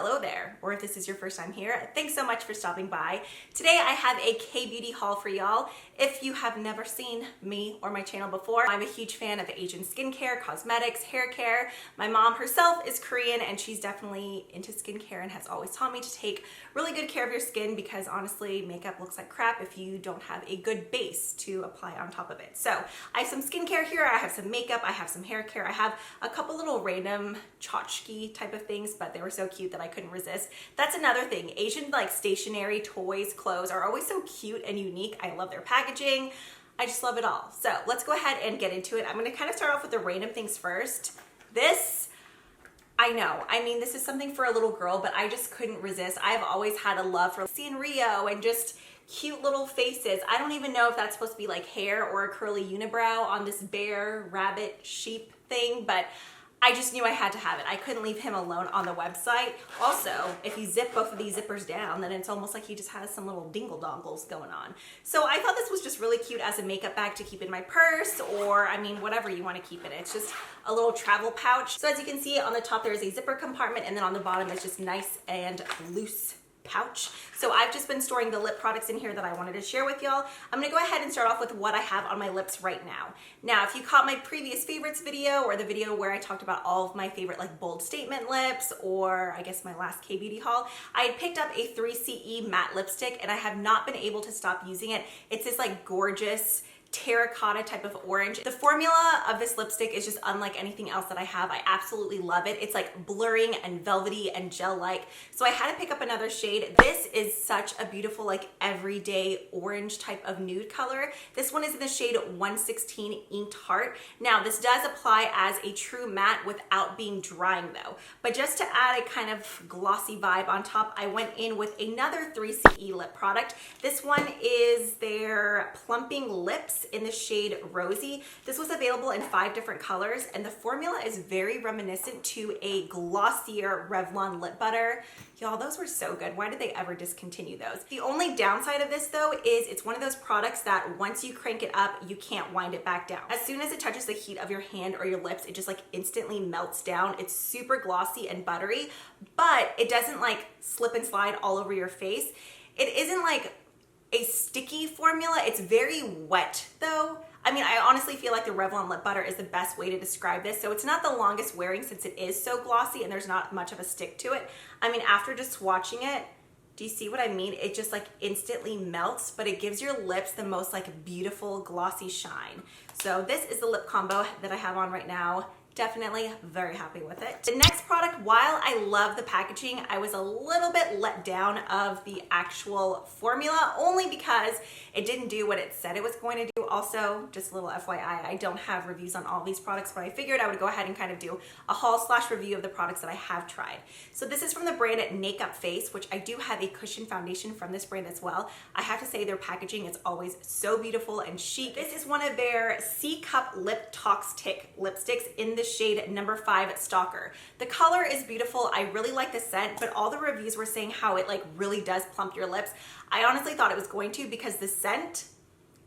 hello there, or if this is your first time here, thanks so much for stopping by. Today I have a K-beauty haul for y'all. If you have never seen me or my channel before, I'm a huge fan of Asian skincare, cosmetics, hair care. My mom herself is Korean and she's definitely into skincare and has always taught me to take really good care of your skin because honestly, makeup looks like crap if you don't have a good base to apply on top of it. So I have some skincare here, I have some makeup, I have some hair care, I have a couple little random tchotchke type of things, but they were so cute that I couldn't resist. That's another thing. Asian like stationery, toys, clothes are always so cute and unique. I love their packaging. I just love it all. So let's go ahead and get into it. I'm gonna kind of start off with the random things first. This, I know, I mean, this is something for a little girl, but I just couldn't resist. I've always had a love for Sanrio and just cute little faces. I don't even know if that's supposed to be like hair or a curly unibrow on this bear, rabbit, sheep thing, but I just knew I had to have it. I couldn't leave him alone on the website. Also, if you zip both of these zippers down, then it's almost like he just has some little dingle dongles going on. So I thought this was just really cute as a makeup bag to keep in my purse, or I mean, whatever you want to keep in it. It's just a little travel pouch. So as you can see on the top, there is a zipper compartment, and then on the bottom, it's just nice and loose pouch. So I've just been storing the lip products in here that I wanted to share with y'all. I'm gonna go ahead and start off with what I have on my lips right now. Now, if you caught my previous favorites video or the video where I talked about all of my favorite like bold statement lips, or I guess my last K-beauty haul, I had picked up a 3CE matte lipstick and I have not been able to stop using it. It's this like gorgeous terracotta type of orange. The formula of this lipstick is just unlike anything else that I have. I absolutely love it. It's like blurring and velvety and gel-like. So I had to pick up another shade. This is such a beautiful like everyday orange type of nude color. This one is in the shade 116 Inked Heart. Now this does apply as a true matte without being drying though. But just to add a kind of glossy vibe on top, I went in with another 3CE lip product. This one is their Plumping Lips in the shade Rosy. This was available in 5 different colors, and the formula is very reminiscent to a glossier Revlon lip butter. Y'all, those were so good. Why did they ever discontinue those? The only downside of this though is it's one of those products that once you crank it up, you can't wind it back down. As soon as it touches the heat of your hand or your lips, it just like instantly melts down. It's super glossy and buttery, but it doesn't like slip and slide all over your face. It isn't like a sticky formula. It's very wet though. I mean, I honestly feel like the Revlon lip butter is the best way to describe this. So it's not the longest wearing since it is so glossy and there's not much of a stick to it. I mean, after just swatching it, do you see what I mean? It just like instantly melts, but it gives your lips the most like beautiful glossy shine. So this is the lip combo that I have on right now. Definitely very happy with it. The next product, while I love the packaging, I was a little bit let down of the actual formula only because it didn't do what it said it was going to do. Also, just a little FYI, I don't have reviews on all these products, but I figured I would go ahead and kind of do a haul / review of the products that I have tried. So this is from the brand Nakeup Face, which I do have a cushion foundation from this brand as well. I have to say their packaging is always so beautiful and chic. This is one of their C-Cup Lip Toxic lipsticks in the shade number 5 Stalker. The color is beautiful. I really like the scent, but all the reviews were saying how it like really does plump your lips. I honestly thought it was going to because the scent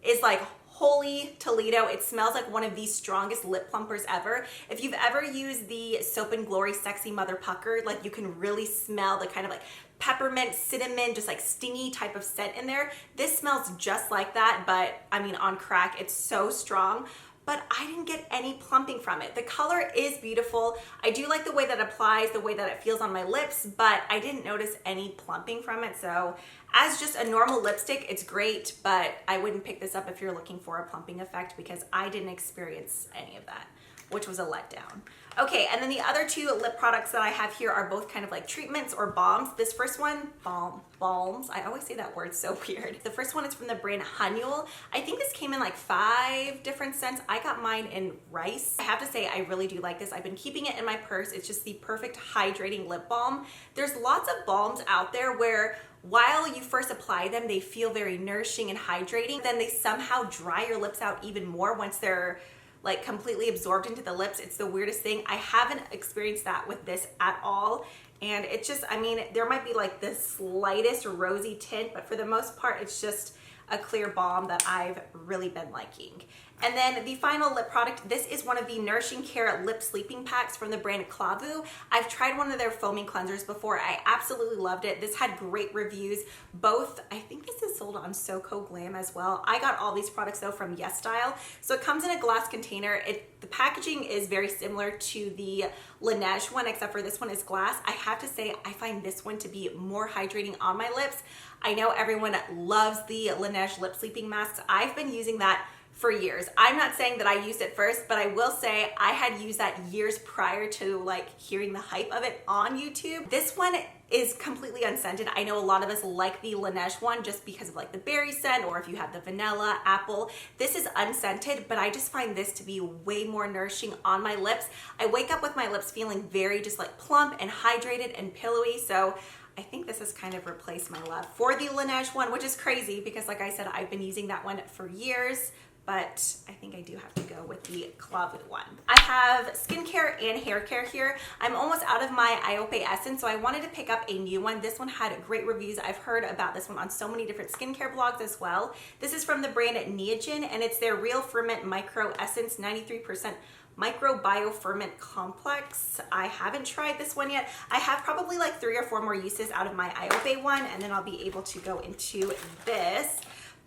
is like holy Toledo. It smells like one of the strongest lip plumpers ever. If you've ever used the Soap and Glory Sexy Mother Pucker, like you can really smell the kind of like peppermint, cinnamon, just like stingy type of scent in there. This smells just like that, but I mean on crack, it's so strong. But I didn't get any plumping from it. The color is beautiful. I do like the way that it applies, the way that it feels on my lips, but I didn't notice any plumping from it. So as just a normal lipstick, it's great, but I wouldn't pick this up if you're looking for a plumping effect because I didn't experience any of that, which was a letdown. Okay, and then the other 2 lip products that I have here are both kind of like treatments or balms. This first one, balms. I always say that word so weird. The first one is from the brand Hanyul. I think this came in like 5 different scents. I got mine in rice. I have to say, I really do like this. I've been keeping it in my purse. It's just the perfect hydrating lip balm. There's lots of balms out there where while you first apply them, they feel very nourishing and hydrating. Then they somehow dry your lips out even more once they're like completely absorbed into the lips. It's the weirdest thing. I haven't experienced that with this at all. And it just, I mean, there might be like the slightest rosy tint, but for the most part, it's just a clear balm that I've really been liking. And then the final lip product, this is one of the Nourishing Care Lip Sleeping Packs from the brand Klavuu. I've tried one of their foaming cleansers before. I absolutely loved it. This had great reviews. Both, I think this is sold on SoCo Glam as well. I got all these products though from YesStyle. So it comes in a glass container. The packaging is very similar to the Laneige one, except for this one is glass. I have to say, I find this one to be more hydrating on my lips. I know everyone loves the Laneige lip sleeping masks. I've been using that for years. I'm not saying that I used it first, but I will say I had used that years prior to like hearing the hype of it on YouTube. This one is completely unscented. I know a lot of us like the Laneige one just because of like the berry scent, or if you have the vanilla, apple. This is unscented, but I just find this to be way more nourishing on my lips. I wake up with my lips feeling very just like plump and hydrated and pillowy. So I think this has kind of replaced my love for the Laneige one, which is crazy because like I said, I've been using that one for years. But I think I do have to go with the Klavuu one. I have skincare and hair care here. I'm almost out of my Iope Essence, so I wanted to pick up a new one. This one had great reviews. I've heard about this one on so many different skincare blogs as well. This is from the brand Neogen, and it's their Real Ferment Micro Essence 93% Microbiome Ferment Complex. I haven't tried this one yet. I have probably like 3 or 4 more uses out of my Iope one, and then I'll be able to go into this.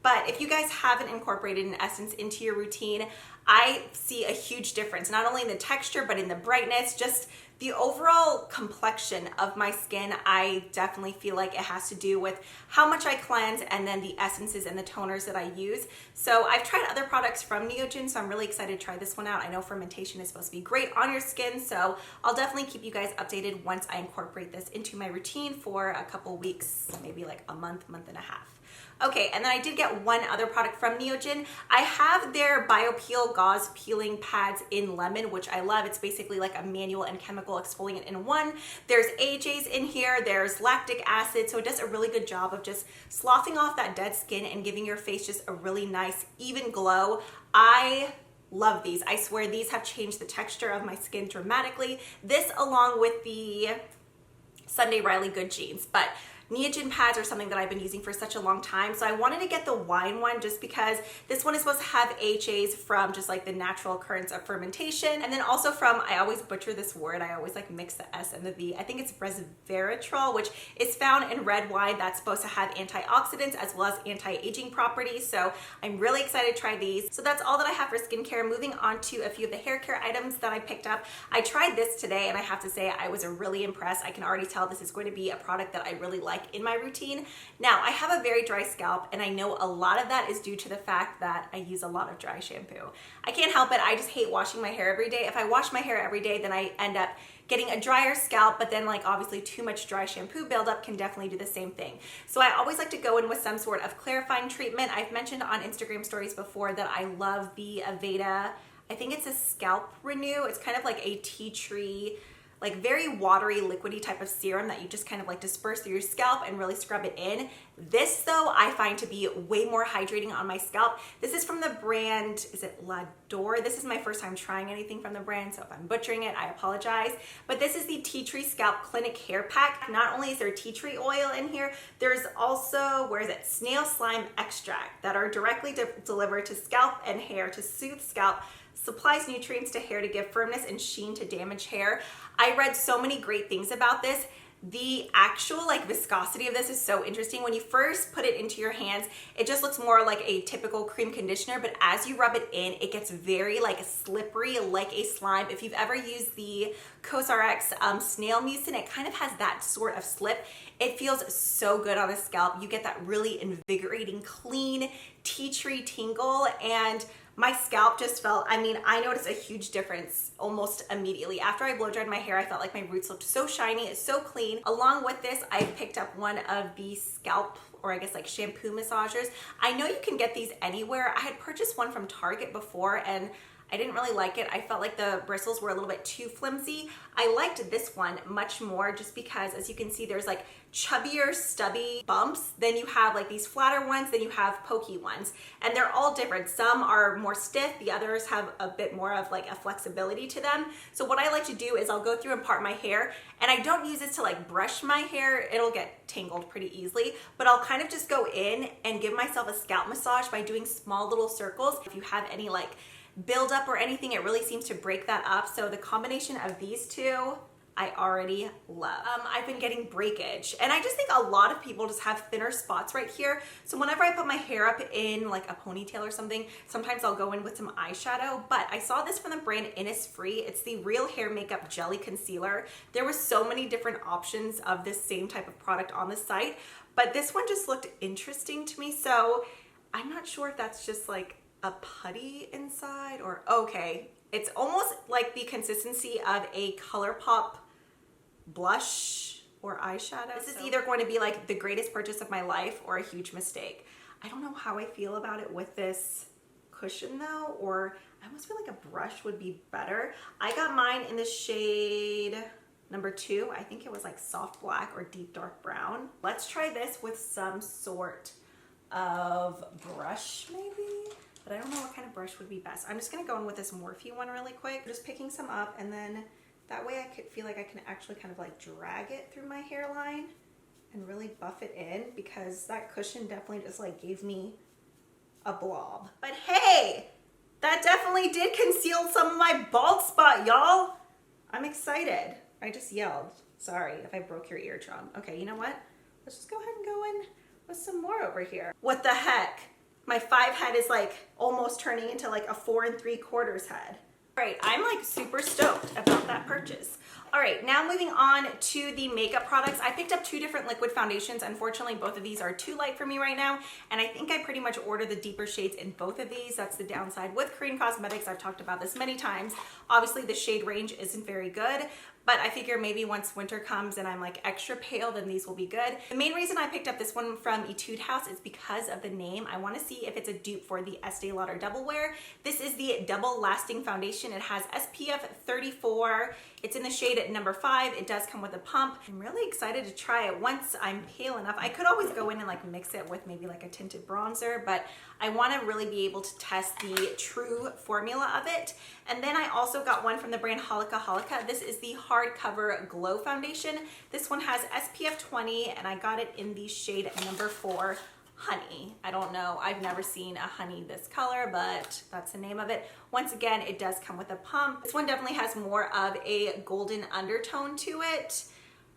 But if you guys haven't incorporated an essence into your routine, I see a huge difference, not only in the texture, but in the brightness, just the overall complexion of my skin. I definitely feel like it has to do with how much I cleanse and then the essences and the toners that I use. So I've tried other products from Neogen, so I'm really excited to try this one out. I know fermentation is supposed to be great on your skin, so I'll definitely keep you guys updated once I incorporate this into my routine for a couple weeks, maybe like a month, month and a half. Okay, and then I did get one other product from Neogen. I have their BioPeel Gauze Peeling Pads in Lemon, which I love. It's basically like a manual and chemical exfoliant in one. There's AHAs in here, there's lactic acid, so it does a really good job of just sloughing off that dead skin and giving your face just a really nice, even glow. I love these. I swear these have changed the texture of my skin dramatically. This along with the Sunday Riley Good Jeans, but Neogen pads are something that I've been using for such a long time. So I wanted to get the wine one just because this one is supposed to have AHAs from just like the natural occurrence of fermentation. And then also from, I always butcher this word. I always like mix the S and the V. I think it's resveratrol, which is found in red wine that's supposed to have antioxidants as well as anti-aging properties. So I'm really excited to try these. So that's all that I have for skincare. Moving on to a few of the hair care items that I picked up. I tried this today and I have to say I was really impressed. I can already tell this is going to be a product that I really like in my routine. Now, I have a very dry scalp, and I know a lot of that is due to the fact that I use a lot of dry shampoo. I can't help it. I just hate washing my hair every day. If I wash my hair every day, then I end up getting a drier scalp, but then like obviously too much dry shampoo buildup can definitely do the same thing. So I always like to go in with some sort of clarifying treatment. I've mentioned on Instagram stories before that I love the Aveda, I think it's a Scalp Renew. It's kind of like a tea tree, like very watery, liquidy type of serum that you just kind of like disperse through your scalp and really scrub it in. This though, I find to be way more hydrating on my scalp. This is from the brand, is it L'Adore? This is my first time trying anything from the brand, so if I'm butchering it, I apologize. But this is the Tea Tree Scalp Clinic Hair Pack. Not only is there tea tree oil in here, there's also, where is it? Snail slime extract that are directly delivered to scalp and hair to soothe scalp, supplies nutrients to hair to give firmness and sheen to damaged hair. I read so many great things about this. The actual like viscosity of this is so interesting. When you first put it into your hands, it just looks more like a typical cream conditioner, but as you rub it in, it gets very like slippery, like a slime. If you've ever used the CosRX snail mucin, it kind of has that sort of slip. It feels so good on the scalp. You get that really invigorating, clean tea tree tingle, and my scalp just felt, I mean, I noticed a huge difference almost immediately. After I blow dried my hair, I felt like my roots looked so shiny, it's so clean. Along with this, I picked up one of the scalp, or I guess like shampoo massagers. I know you can get these anywhere. I had purchased one from Target before, and I didn't really like it. I felt like the bristles were a little bit too flimsy. I liked this one much more just because, as you can see, there's like chubbier, stubby bumps. Then you have like these flatter ones, then you have pokey ones, and they're all different. Some are more stiff, the others have a bit more of like a flexibility to them. So what I like to do is I'll go through and part my hair, and I don't use this to like brush my hair. It'll get tangled pretty easily, but I'll kind of just go in and give myself a scalp massage by doing small little circles. If you have any like buildup or anything, it really seems to break that up. So the combination of these two, I already love. I've been getting breakage, and I just think a lot of people just have thinner spots right here. So whenever I put my hair up in like a ponytail or something, sometimes I'll go in with some eyeshadow, but I saw this from the brand Innisfree. It's the Real Hair Makeup Jelly Concealer. There were so many different options of this same type of product on the site, but this one just looked interesting to me. So I'm not sure if that's just like a putty inside or, okay. It's almost like the consistency of a ColourPop blush or eyeshadow. This is either going to be like the greatest purchase of my life or a huge mistake. I don't know how I feel about it with this cushion though, or I almost feel like a brush would be better. I got mine in the shade number 2. I think it was like soft black or deep dark brown. Let's try this with some sort of brush maybe, but I don't know what kind of brush would be best. I'm just gonna go in with this Morphe one really quick. Just picking some up, and then that way I could feel like I can actually kind of like drag it through my hairline and really buff it in, because that cushion definitely just like gave me a blob. But hey, that definitely did conceal some of my bald spot, y'all. I'm excited. I just yelled. Sorry if I broke your eardrum. Okay, you know what? Let's just go ahead and go in with some more over here. What the heck? My 5 head is like almost turning into like a 4 3/4 head. All right, I'm like super stoked about that purchase. All right, now moving on to the makeup products. I picked up 2 different liquid foundations. Unfortunately, both of these are too light for me right now, and I think I pretty much ordered the deeper shades in both of these. That's the downside with Korean cosmetics. I've talked about this many times. Obviously, the shade range isn't very good, but I figure maybe once winter comes and I'm like extra pale, then these will be good. The main reason I picked up this one from Etude House is because of the name. I want to see if it's a dupe for the Estee Lauder Double Wear. This is the Double Lasting Foundation. It has SPF 34. It's in the shade number 5. It does come with a pump. I'm really excited to try it once I'm pale enough. I could always go in and like mix it with maybe like a tinted bronzer, but I want to really be able to test the true formula of it. And then I also got one from the brand Holika. This is the Hardcover Glow Foundation. This one has SPF 20, and I got it in the shade number 4, Honey. I don't know, I've never seen a honey this color, but that's the name of it. Once again, it does come with a pump. This one definitely has more of a golden undertone to it.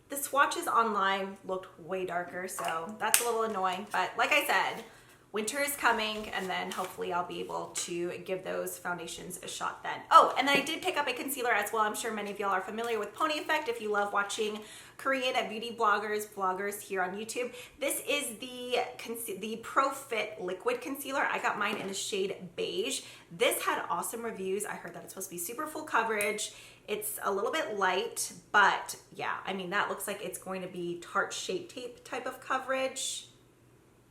The swatches online looked way darker, so that's a little annoying, but like I said, winter is coming, and then hopefully I'll be able to give those foundations a shot then. Oh, and then I did pick up a concealer as well. I'm sure many of y'all are familiar with Pony Effect if you love watching Korean beauty vloggers here on YouTube. This is the Pro Fit liquid concealer. I got mine in the shade beige. This had awesome reviews. I heard that it's supposed to be super full coverage. It's a little bit light, but yeah, I mean, that looks like it's going to be Tarte Shape Tape type of coverage.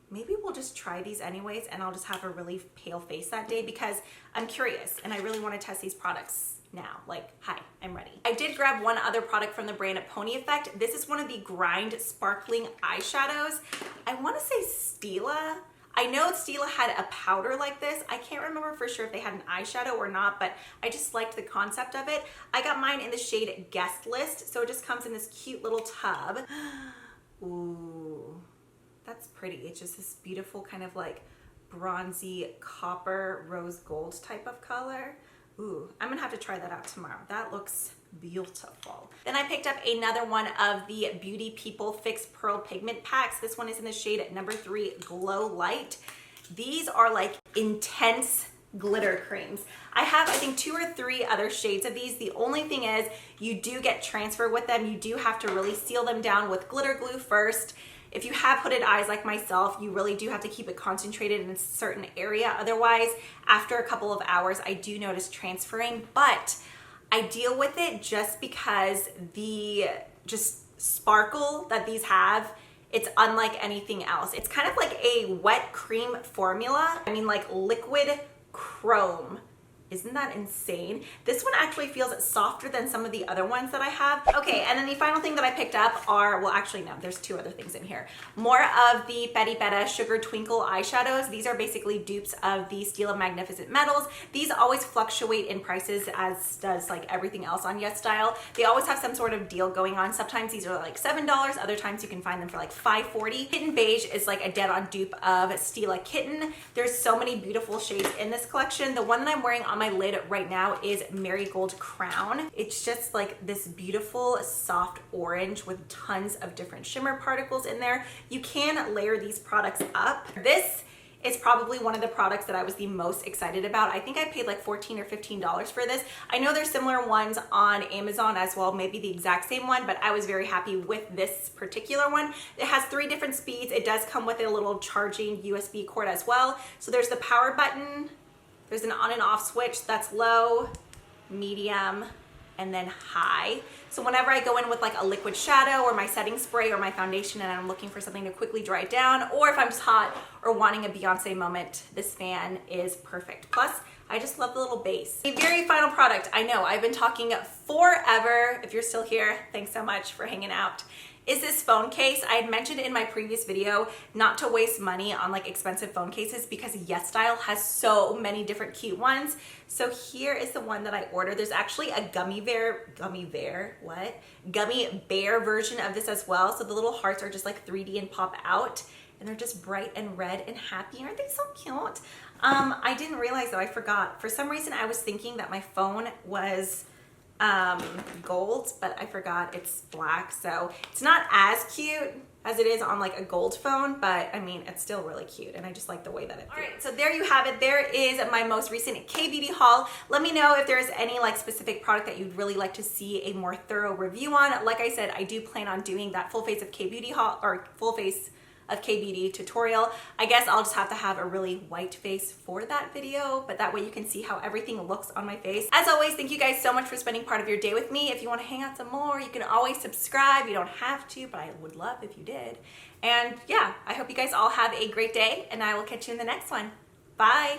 Maybe we'll just try these anyways, and I'll just have a really pale face that day because I'm curious and I really want to test these products now. Like, hi, I'm ready. I did grab one other product from the brand Pony Effect. This is one of the Grind Sparkling Eyeshadows. I want to say Stila. I know Stila had a powder like this. I can't remember for sure if they had an eyeshadow or not, but I just liked the concept of it. I got mine in the shade Guest List, so it just comes in this cute little tub. Ooh. That's pretty. It's just this beautiful kind of like bronzy copper rose gold type of color. Ooh, I'm gonna have to try that out tomorrow. That looks beautiful. Then I picked up another one of the Beauty People Fix Pearl Pigment Packs. This one is in the shade number 3, Glow Light. These are like intense glitter creams. I have, I think, 2 or 3 other shades of these. The only thing is you do get transfer with them. You do have to really seal them down with glitter glue first. If you have hooded eyes like myself, you really do have to keep it concentrated in a certain area. Otherwise, after a couple of hours, I do notice transferring, but I deal with it just because the just sparkle that these have, it's unlike anything else. It's kind of like a wet cream formula. I mean, like liquid chrome Isn't that insane? This one actually feels softer than some of the other ones that I have. Okay, and then the final thing that I picked up are, well actually no, there's two other things in here. More of the PeriPera Sugar Twinkle eyeshadows. These are basically dupes of the Stila Magnificent Metals. These always fluctuate in prices, as does like everything else on YesStyle. They always have some sort of deal going on. Sometimes these are like $7, other times you can find them for like $5.40. Kitten Beige is like a dead-on dupe of Stila Kitten. There's so many beautiful shades in this collection. The one that I'm wearing on my lid right now is Marigold Crown. It's just like this beautiful soft orange with tons of different shimmer particles in there. You can layer these products up. This is probably one of the products that I was the most excited about. I think I paid like $14 or $15 for this. I know there's similar ones on Amazon as well, maybe the exact same one, but I was very happy with this particular one. It has 3 different speeds. It does come with a little charging USB cord as well. So there's the power button, there's an on and off switch that's low, medium, and then high. So whenever I go in with like a liquid shadow or my setting spray or my foundation and I'm looking for something to quickly dry it down, or if I'm just hot or wanting a Beyonce moment, this fan is perfect. Plus, I just love the little base. The very final product, I know I've been talking forever. If you're still here, thanks so much for hanging out. Is this phone case. I had mentioned in my previous video not to waste money on like expensive phone cases because YesStyle has so many different cute ones. So here is the one that I ordered. There's actually a gummy bear version of this as well. So the little hearts are just like 3D and pop out, and they're just bright and red and happy. Aren't they so cute? I didn't realize though, I forgot. For some reason I was thinking that my phone was gold, but I forgot it's black, so it's not as cute as it is on like a gold phone, but I mean it's still really cute and I just like the way that it feels. All right, so there you have it. There is my most recent K-beauty haul. Let me know if there's any like specific product that you'd really like to see a more thorough review on. Like I said, I do plan on doing that full face of K-beauty haul, or full face of K-beauty tutorial. I guess I'll just have to have a really white face for that video, but that way you can see how everything looks on my face. As always, thank you guys so much for spending part of your day with me. If you want to hang out some more, you can always subscribe. You don't have to, but I would love if you did. And yeah, I hope you guys all have a great day, and I will catch you in the next one. Bye.